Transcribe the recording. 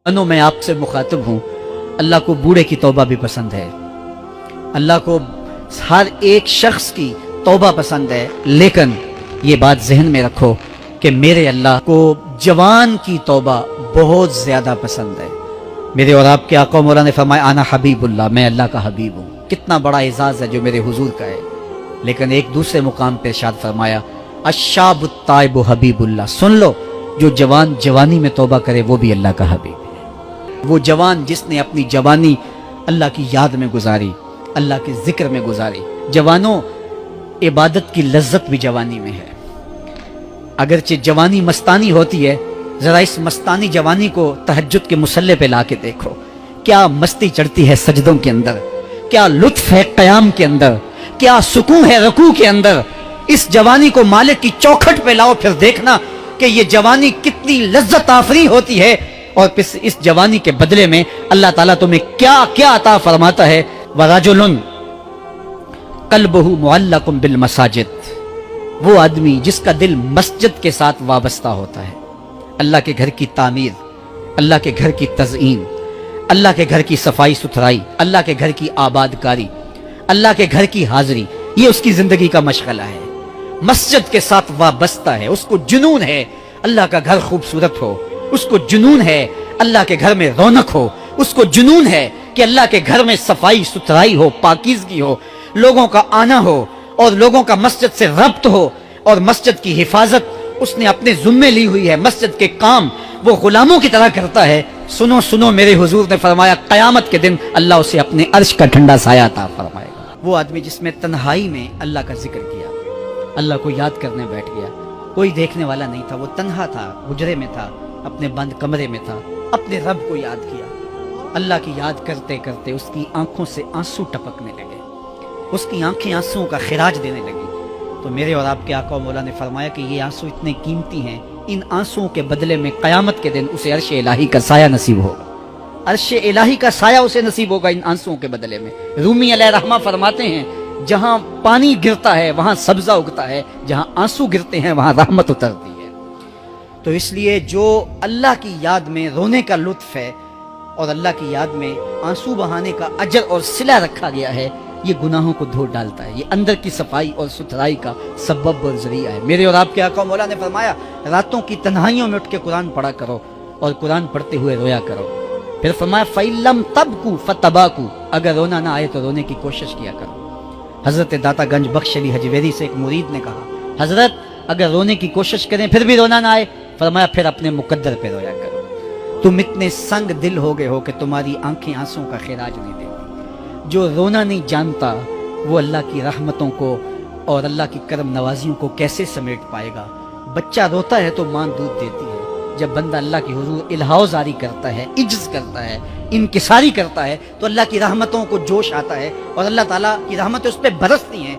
انو میں آپ سے مخاطب ہوں، اللہ کو بوڑھے کی توبہ بھی پسند ہے، اللہ کو ہر ایک شخص کی توبہ پسند ہے، لیکن یہ بات ذہن میں رکھو کہ میرے اللہ کو جوان کی توبہ بہت زیادہ پسند ہے۔ میرے اور آپ کے آقا مولا نے فرمایا انا حبیب اللہ، میں اللہ کا حبیب ہوں۔ کتنا بڑا اعزاز ہے جو میرے حضور کا ہے، لیکن ایک دوسرے مقام پہ ارشاد فرمایا الشاب التائب حبیب اللہ، سن لو جو جوان جوانی میں توبہ کرے وہ بھی اللہ کا حبیب ہے۔ وہ جوان جس نے اپنی جوانی اللہ کی یاد میں گزاری، اللہ کے ذکر میں گزاری۔ جوانوں، عبادت کی لذت بھی جوانی میں ہے۔ اگرچہ جوانی مستانی ہوتی ہے، ذرا اس مستانی جوانی کو تہجد کے مصلی پہ لا کے دیکھو، کیا مستی چڑھتی ہے سجدوں کے اندر، کیا لطف ہے قیام کے اندر، کیا سکون ہے رکوع کے اندر۔ اس جوانی کو مالک کی چوکھٹ پہ لاؤ، پھر دیکھنا کہ یہ جوانی کتنی لذت آفری ہوتی ہے، اور پھر اس جوانی کے بدلے میں اللہ تعالیٰ تمہیں کیا کیا عطا فرماتا ہے۔ وَرَجُلٌ قَلْبُهُ مُعَلَّقٌ بِالْمَسَاجِدِ، وہ آدمی جس کا دل مسجد کے ساتھ وابستہ ہوتا ہے، اللہ کے گھر کی تعمیر، اللہ کے گھر کی تزئین، اللہ کے گھر کی صفائی ستھرائی، اللہ کے گھر کی آباد کاری، اللہ کے گھر کی حاضری، یہ اس کی زندگی کا مشغلہ ہے۔ مسجد کے ساتھ وابستہ ہے، اس کو جنون ہے اللہ کا گھر خوبصورت ہو، اس کو جنون ہے اللہ کے گھر میں رونق ہو، اس کو جنون ہے کہ اللہ کے گھر میں صفائی ستھرائی ہو، پاکیزگی ہو، لوگوں کا آنا ہو، اور لوگوں کا مسجد سے ربط ہو، اور مسجد کی حفاظت اس نے اپنے ذمے لی ہوئی ہے، مسجد کے کام وہ غلاموں کی طرح کرتا ہے۔ سنو سنو، میرے حضور نے فرمایا قیامت کے دن اللہ اسے اپنے عرش کا ٹھنڈا سایہ عطا فرمائے گا۔ وہ آدمی جس میں تنہائی میں اللہ کا ذکر کیا، اللہ کو یاد کرنے بیٹھ گیا، کوئی دیکھنے والا نہیں تھا، وہ تنہا تھا، حجرے میں تھا، اپنے بند کمرے میں تھا، اپنے رب کو یاد کیا۔ اللہ کی یاد کرتے کرتے اس کی آنکھوں سے آنسو ٹپکنے لگے، اس کی آنکھیں آنسوں کا خراج دینے لگی۔ تو میرے اور آپ کے آقا و مولا نے فرمایا کہ یہ آنسو اتنے قیمتی ہیں، ان آنسوں کے بدلے میں قیامت کے دن اسے عرش الہی کا سایہ نصیب ہوگا، عرش الہی کا سایہ اسے نصیب ہوگا ان آنسوں کے بدلے میں۔ رومی علیہ رحمہ فرماتے ہیں جہاں پانی گرتا ہے وہاں سبزہ اگتا ہے، جہاں آنسو گرتے ہیں وہاں رحمت اترتی ہے۔ تو اس لیے جو اللہ کی یاد میں رونے کا لطف ہے اور اللہ کی یاد میں آنسو بہانے کا اجر اور صلہ رکھا گیا ہے، یہ گناہوں کو دھو ڈالتا ہے، یہ اندر کی صفائی اور ستھرائی کا سبب اور ذریعہ ہے۔ میرے اور آپ کے آقا مولا نے فرمایا راتوں کی تنہائیوں میں اٹھ کے قرآن پڑھا کرو اور قرآن پڑھتے ہوئے رویا کرو۔ پھر فرمایا فَإِن لَّمْ تَبْكُوا فَتَبَاكُوا، اگر رونا نہ آئے تو رونے کی کوشش کیا کرو۔ حضرت داتا گنج بخش علی حجویری سے ایک مرید نے کہا حضرت اگر رونے کی کوشش کریں پھر بھی رونا نہ آئے، فرمایا پھر اپنے مقدر پہ رویا کرو۔ تم اتنے سنگ دل ہو گئے ہو کہ تمہاری آنکھیں آنسوں کا خراج نہیں دیتی۔ جو رونا نہیں جانتا وہ اللہ کی رحمتوں کو اور اللہ کی کرم نوازیوں کو کیسے سمیٹ پائے گا؟ بچہ روتا ہے تو ماں دودھ دیتی ہے، جب بندہ اللہ کی حضور الہاؤ زاری کرتا ہے، عجز کرتا ہے، انکساری کرتا ہے، تو اللہ کی رحمتوں کو جوش آتا ہے اور اللہ تعالیٰ کی رحمتیں اس پہ برستی ہیں۔